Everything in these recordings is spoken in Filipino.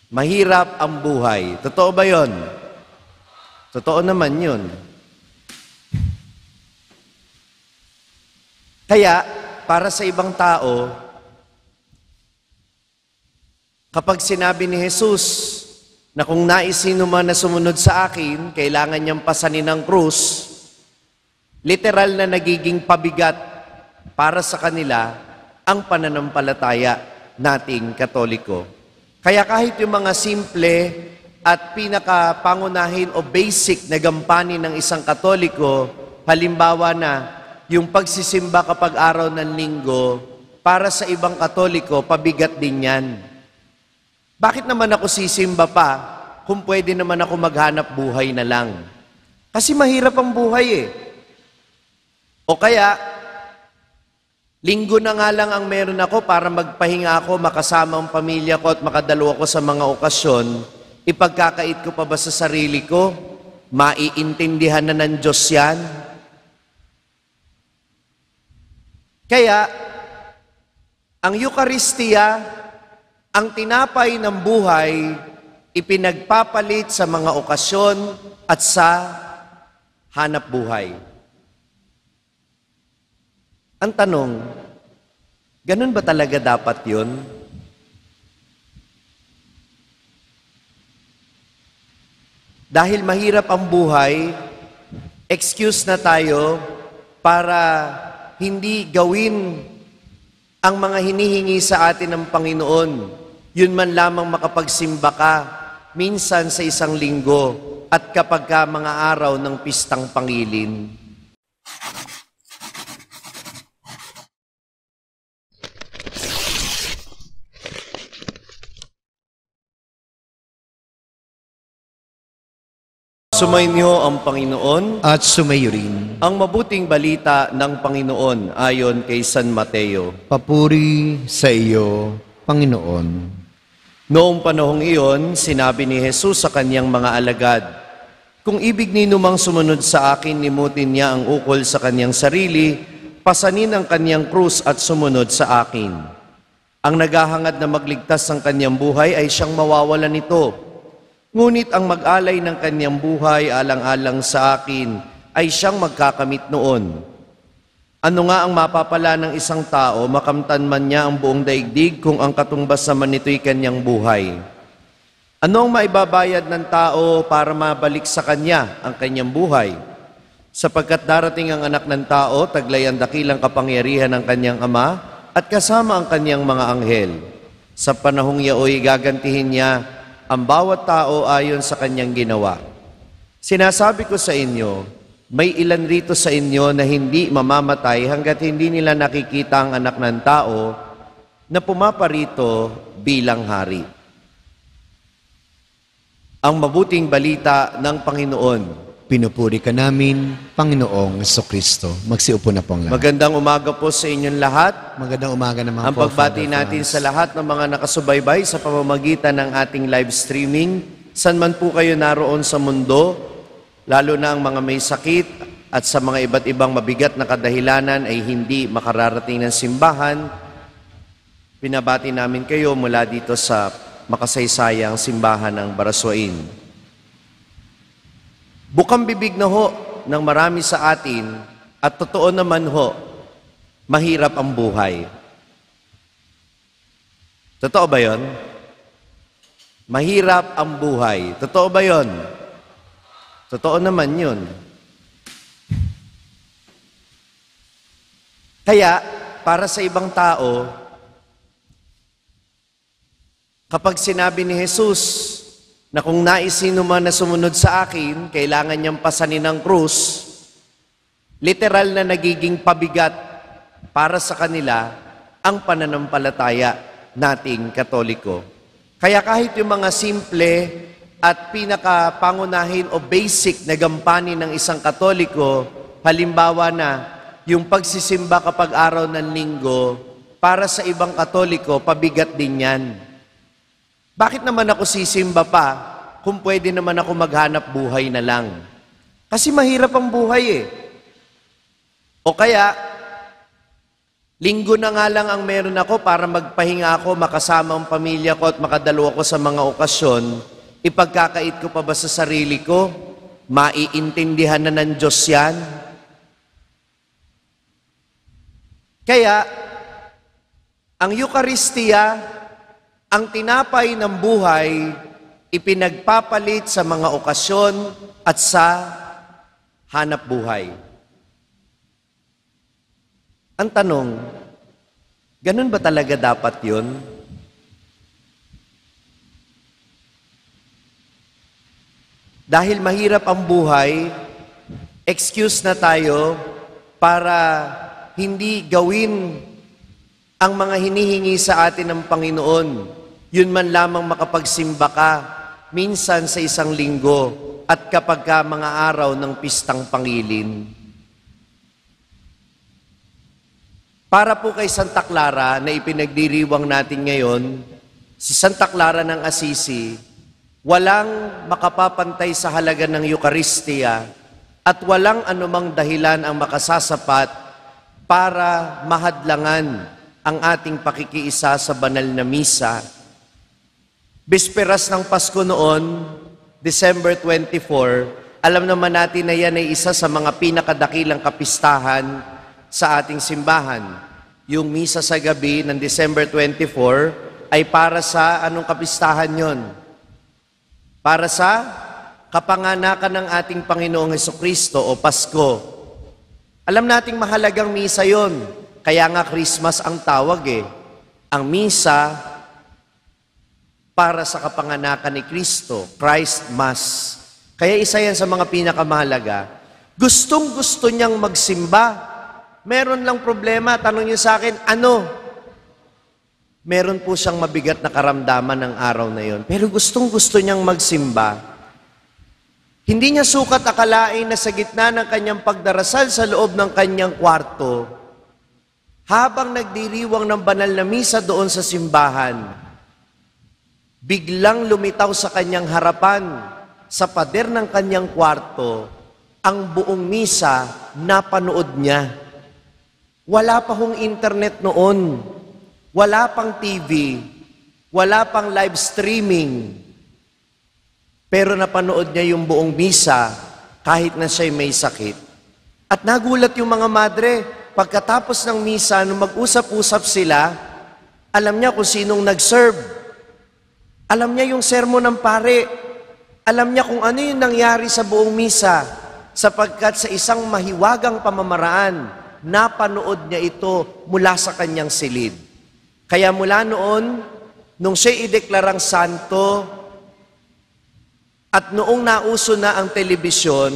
Mahirap ang buhay. Totoo ba yon? Totoo naman yun. Kaya, para sa ibang tao, kapag sinabi ni Jesus na kung nais sino man na sumunod sa akin, kailangan niyang pasanin ng krus, literal na nagiging pabigat para sa kanila ang pananampalataya nating Katoliko. Kaya kahit yung mga simple at pinakapangunahin o basic na gampanin ng isang Katoliko, halimbawa na yung pagsisimba kapag araw ng linggo, para sa ibang Katoliko, pabigat din yan. Bakit naman ako sisimba pa kung pwede naman ako maghanap buhay na lang? Kasi mahirap ang buhay eh. O kaya, linggo na nga lang ang meron ako para magpahinga ako, makasama ang pamilya ko at makadalo ako sa mga okasyon, ipagkakait ko pa ba sa sarili ko? Maiintindihan na ng Diyos yan? Kaya, ang Eucharistia, ang tinapay ng buhay, ipinagpapalit sa mga okasyon at sa hanap buhay. Ang tanong, ganun ba talaga dapat yun? Dahil mahirap ang buhay, excuse na tayo para hindi gawin ang mga hinihingi sa atin ng Panginoon. Yun man lamang makapagsimba ka, minsan sa isang linggo, at kapag ka mga araw ng pistang pangilin. Sumainyo ang Panginoon at sumayo rin. ang mabuting balita ng Panginoon ayon kay San Mateo. Papuri sa iyo, Panginoon. Noong panahong iyon, sinabi ni Jesus sa kanyang mga alagad, "Kung ibig ninumang sumunod sa akin, limutin niya ang ukol sa kanyang sarili, pasanin ang kanyang krus at sumunod sa akin. Ang naghahangad na magligtas ng kanyang buhay ay siyang mawawalan nito. Ngunit ang mag-alay ng kanyang buhay alang-alang sa akin ay siyang magkakamit noon. Ano nga ang mapapala ng isang tao, makamtan man niya ang buong daigdig kung ang katumbas naman nito'y kanyang buhay? Ano ang maibabayad ng tao para mabalik sa kanya ang kanyang buhay? Sapagkat darating ang anak ng tao, taglay ang dakilang kapangyarihan ng kanyang ama at kasama ang kanyang mga anghel. Sa panahong yaoy gagantihin niya ang bawat tao ayon sa kanyang ginawa. Sinasabi ko sa inyo, may ilan rito sa inyo na hindi mamamatay hanggat hindi nila nakikita ang anak ng tao na pumaparito bilang hari." Ang mabuting balita ng Panginoon. Pinupuri ka namin, Panginoong Jesucristo. Magsiupo na po ang lahat. Magandang umaga po sa inyong lahat. Magandang umaga naman Ang po, pagbati Father natin Franz. sa lahat ng mga nakasubaybay sa pamamagitan ng ating live streaming. San man po kayo naroon sa mundo, lalo na ang mga may sakit at sa mga iba't ibang mabigat na kadahilanan ay hindi makararating ng simbahan, pinabati namin kayo mula dito sa makasaysayang simbahan ng Baraswain. Bukang bibig na ho ng marami sa atin at totoo naman ho, mahirap ang buhay. Totoo ba yon? Mahirap ang buhay. Totoo ba yon? Totoo naman yun. Kaya, para sa ibang tao, kapag sinabi ni Jesus na kung nais sino man na sumunod sa akin, kailangan niyang pasanin ng krus, literal na nagiging pabigat para sa kanila ang pananampalataya nating Katoliko. Kaya kahit yung mga simple at pinakapangunahin o basic na gampanin ng isang Katoliko, halimbawa na yung pagsisimba kapag araw ng linggo, para sa ibang Katoliko, pabigat din yan. Bakit naman ako sisimba pa kung pwede naman ako maghanap buhay na lang? Kasi mahirap ang buhay eh. O kaya, Linggo na nga lang ang meron ako para magpahinga ako, makasama ang pamilya ko at makadalo ako sa mga okasyon. Ipagkakait ko pa ba sa sarili ko? Maiintindihan na ng Diyos yan? Kaya, ang Eucharistia, ang tinapay ng buhay, ipinagpapalit sa mga okasyon at sa hanap buhay. Ang tanong, ganun ba talaga dapat yun? Dahil mahirap ang buhay, excuse na tayo para hindi gawin ang mga hinihingi sa atin ng Panginoon. Yun man lamang makapagsimba ka, minsan sa isang linggo, at kapag ka mga araw ng pistang pangilin. Para po kay Santa Clara na ipinagdiriwang natin ngayon, si Santa Clara ng Assisi, walang makapapantay sa halaga ng Eucharistia at walang anumang dahilan ang makasasapat para mahadlangan ang ating pakikiisa sa banal na misa. Bisperas ng Pasko noon, December 24, alam naman natin na yan ay isa sa mga pinakadakilang kapistahan sa ating simbahan. Yung misa sa gabi ng December 24 ay para sa anong kapistahan yon? Para sa kapanganakan ng ating Panginoong Hesukristo o Pasko. Alam nating mahalagang misa yon. Kaya nga Christmas ang tawag eh. Ang misa para sa kapanganakan ni Kristo, Christ Mass. Kaya isa yan sa mga pinakamahalaga. Gustong-gusto niyang magsimba. Meron lang problema, tanong niyo sa akin, ano? Meron po siyang mabigat na karamdaman ng araw na yon. Pero gustong-gusto niyang magsimba. Hindi niya sukat akalain na sa gitna ng kanyang pagdarasal sa loob ng kanyang kwarto, habang nagdiriwang ng banal na misa doon sa simbahan, biglang lumitaw sa kanyang harapan, sa pader ng kanyang kwarto, ang buong misa na panood niya. Wala pa hong internet noon, wala pang TV, wala pang live streaming, pero napanood niya yung buong misa kahit na siya'y may sakit. At nagulat yung mga madre, pagkatapos ng misa, nung mag-usap-usap sila, alam niya kung sinong nag-serve. Alam niya yung sermon ng pare. Alam niya kung ano yung nangyari sa buong misa, sapagkat sa isang mahiwagang pamamaraan, napanood niya ito mula sa kanyang silid. Kaya mula noon, nung siya'y ideklarang santo, at noong nauso na ang telebisyon,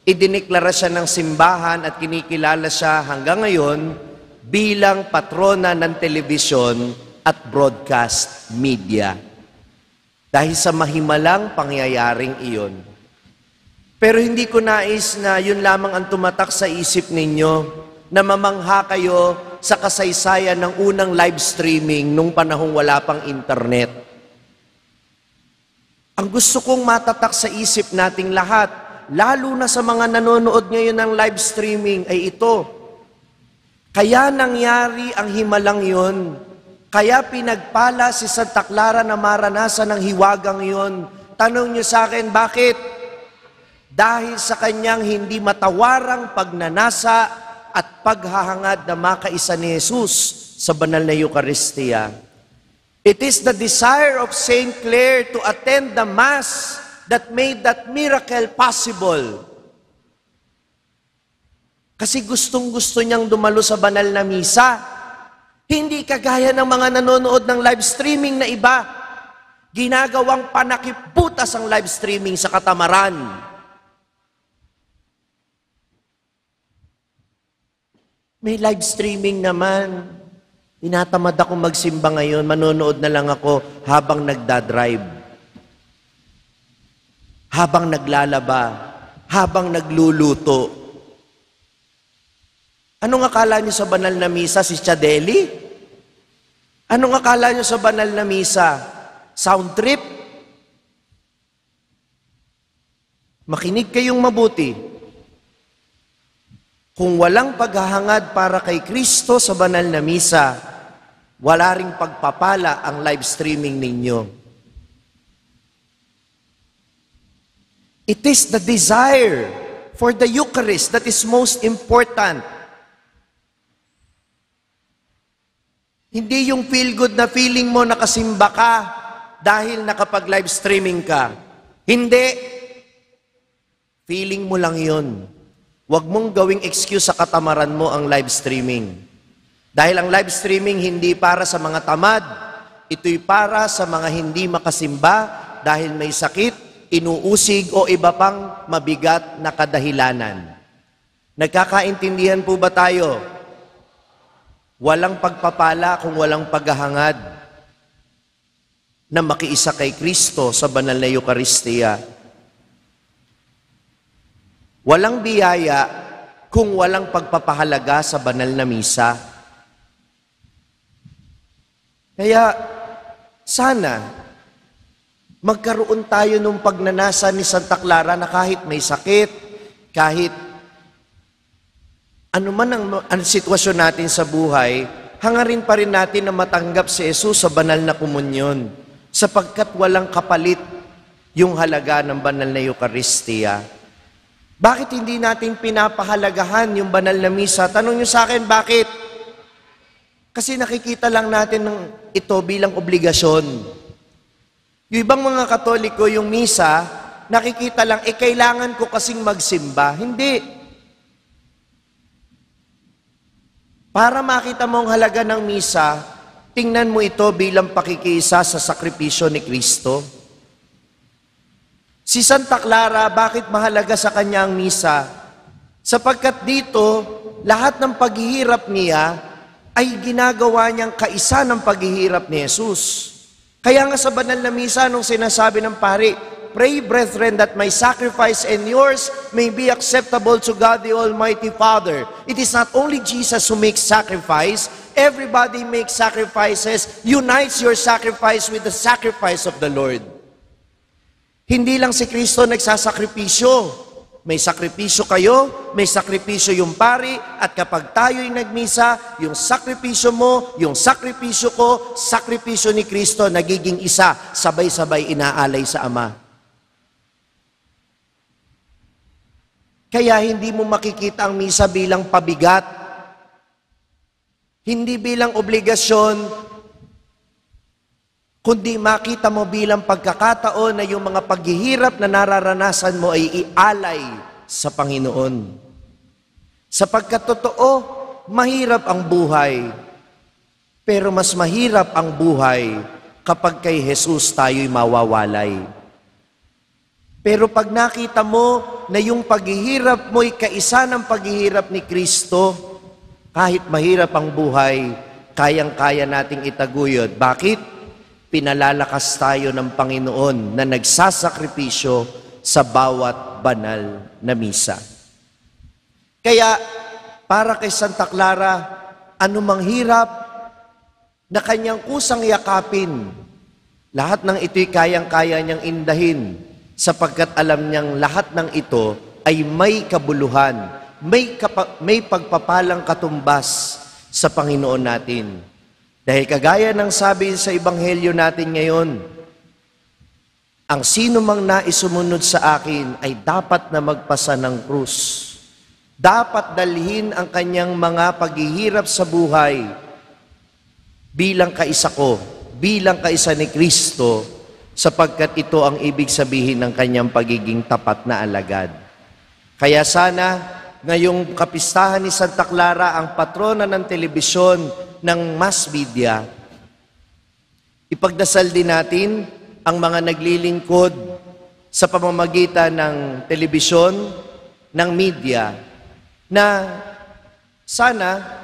idineklara siya ng simbahan at kinikilala siya hanggang ngayon bilang patrona ng telebisyon at broadcast media. Dahil sa mahimalang pangyayaring iyon. Pero hindi ko nais na yun lamang ang tumatak sa isip ninyo, na mamangha kayo sa kasaysayan ng unang live streaming nung panahong wala pang internet. Ang gusto kong matatak sa isip nating lahat, lalo na sa mga nanonood ngayon ng live streaming, ay ito. Kaya nangyari ang himalang yon, kaya pinagpala si Santa Clara na maranasan ng hiwagang yon. Tanong niyo sa akin, bakit? Dahil sa kanyang hindi matawarang pagnanasa at paghahangad na makaisa ni Jesus sa banal na Eucharistia. It is the desire of Saint Clare to attend the Mass that made that miracle possible. Kasi gustong-gusto niyang dumalo sa banal na misa. Hindi kagaya ng mga nanonood ng live streaming na iba. Ginagawang panakiputas ang live streaming sa katamaran. May live streaming naman. Tinatamad ako magsimba ngayon, manonood na lang ako habang nagdadrive. Habang naglalaba, habang nagluluto. Anong akala niyo sa banal na misa, si Chadeli? Anong akala niyo sa banal na misa? Sound trip? Makinig kayong mabuti. Kung walang paghahangad para kay Kristo sa banal na misa, wala ring pagpapala ang live streaming ninyo. It is the desire for the Eucharist that is most important. Hindi yung feel-good na feeling mo nakasimba ka dahil nakapag-live streaming ka. Hindi. Feeling mo lang yun. Huwag mong gawing excuse sa katamaran mo ang live streaming. Dahil ang live streaming hindi para sa mga tamad, ito'y para sa mga hindi makasimba dahil may sakit, inuusig o iba pang mabigat na kadahilanan. Nagkakaintindihan po ba tayo? Walang pagpapala kung walang paghahangad na makiisa kay Kristo sa banal na Eucharistia. Walang biyaya kung walang pagpapahalaga sa banal na misa. Kaya, sana, magkaroon tayo ng pagnanasa ni Santa Clara na kahit may sakit, kahit anuman ang sitwasyon natin sa buhay, hangarin pa rin natin na matanggap si Jesus sa banal na komunyon, sapagkat walang kapalit yung halaga ng banal na Eucharistia. Bakit hindi natin pinapahalagahan yung banal na misa? Tanong nyo sa akin, bakit? Kasi nakikita lang natin ito bilang obligasyon. Yung ibang mga Katoliko, yung misa, nakikita lang, kailangan ko kasing magsimba. Hindi. Para makita mo ang halaga ng misa, tingnan mo ito bilang pakikisa sa sakripisyo ni Kristo. Si Santa Clara, bakit mahalaga sa kanya ang misa? Sapagkat dito, lahat ng paghihirap niya ay ginagawa niyang kaisa ng paghihirap ni Jesus. Kaya nga sa banal na misa, nung sinasabi ng pari, "Pray, brethren, that my sacrifice and yours may be acceptable to God the Almighty Father." It is not only Jesus who makes sacrifice, everybody makes sacrifices, unites your sacrifice with the sacrifice of the Lord. Hindi lang si Kristo nagsasakripisyo. May sakripisyo kayo, may sakripisyo yung pari, at kapag tayo'y nagmisa, yung sakripisyo mo, yung sakripisyo ko, sakripisyo ni Kristo, nagiging isa, sabay-sabay inaalay sa Ama. Kaya hindi mo makikita ang misa bilang pabigat, hindi bilang obligasyon, kundi makita mo bilang pagkakataon na yung mga paghihirap na nararanasan mo ay ialay sa Panginoon. Sapagkat totoo, mahirap ang buhay, pero mas mahirap ang buhay kapag kay Jesus tayo'y mawawalay. Pero pag nakita mo na yung paghihirap mo'y kaisa ng paghihirap ni Kristo, kahit mahirap ang buhay, kayang-kaya nating itaguyod. Bakit? Pinalalakas tayo ng Panginoon na nagsasakripisyo sa bawat banal na misa. Kaya, para kay Santa Clara, anumang hirap na kanyang kusang yakapin, lahat ng ito'y kayang-kaya niyang indahin, sapagkat alam niyang lahat ng ito ay may kabuluhan, may pagpapalang katumbas sa Panginoon natin. Dahil kagaya ng sabi sa Ebanghelyo natin ngayon, ang sino mang naisumunod sa akin ay dapat na magpasa ng krus. Dapat dalhin ang kanyang mga paghihirap sa buhay bilang kaisa ko, bilang kaisa ni Kristo, sapagkat ito ang ibig sabihin ng kanyang pagiging tapat na alagad. Kaya sana, ngayong kapistahan ni Santa Clara, ang patrona ng telebisyon, ng mass media, ipagdasal din natin ang mga naglilingkod sa pamamagitan ng telebisyon, ng media, na sana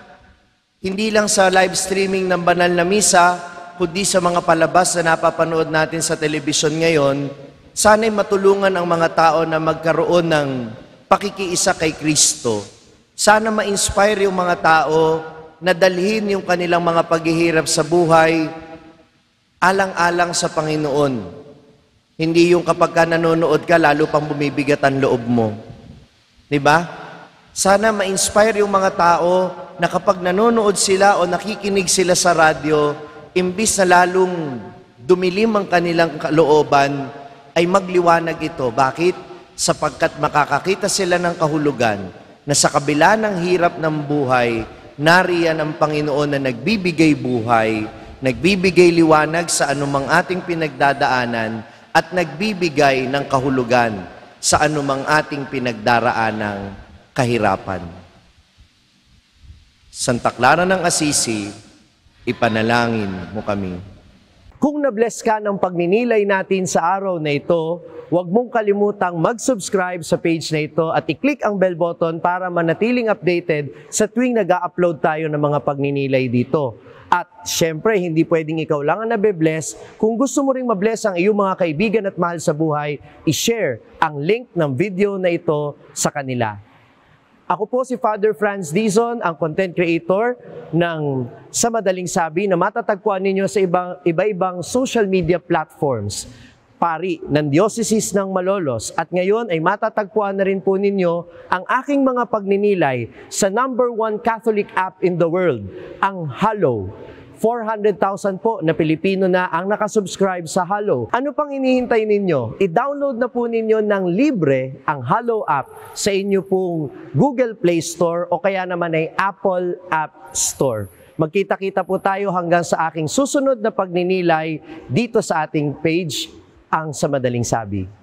hindi lang sa live streaming ng banal na misa, kundi sa mga palabas na napapanood natin sa telebisyon ngayon, sana'y matulungan ang mga tao na magkaroon ng pakikiisa kay Kristo. Sana ma-inspire yung mga tao na dalhin yung kanilang mga paghihirap sa buhay alang-alang sa Panginoon. Hindi yung kapag ka nanonood ka, lalo pang bumibigat ang loob mo. Diba? Sana ma-inspire yung mga tao na kapag nanonood sila o nakikinig sila sa radyo, imbis na lalong dumilim ang kanilang kalooban, ay magliwanag ito. Bakit? Sapagkat makakakita sila ng kahulugan na sa kabila ng hirap ng buhay, nariyan ang Panginoon na nagbibigay buhay, nagbibigay liwanag sa anumang ating pinagdadaanan at nagbibigay ng kahulugan sa anumang ating pinagdaraanang kahirapan. Santa Clara ng Assisi, ipanalangin mo kami. Kung na-bless ka ng pagninilay natin sa araw na ito, huwag mong kalimutang mag-subscribe sa page na ito at i-click ang bell button para manatiling updated sa tuwing nag-upload tayo ng mga pagninilay dito. At syempre, hindi pwedeng ikaw lang ang nabe-bless. Kung gusto mo ring mabless ang iyong mga kaibigan at mahal sa buhay, i-share ang link ng video na ito sa kanila. Ako po si Father Franz Dizon, ang content creator ng Sa Madaling Sabi na matatagpuan ninyo sa iba-ibang social media platforms. Pari ng Diocese ng Malolos at ngayon ay matatagpuan na rin po ninyo ang aking mga pagninilay sa #1 Catholic app in the world, ang Hallow. 400,000 po na Pilipino na ang nakasubscribe sa Hallow. Ano pang hinihintay ninyo? I-download na po ninyo ng libre ang Hallow app sa inyo pong Google Play Store o kaya naman ay Apple App Store. Magkita-kita po tayo hanggang sa aking susunod na pagninilay dito sa ating page, ang Sa Madaling Sabi.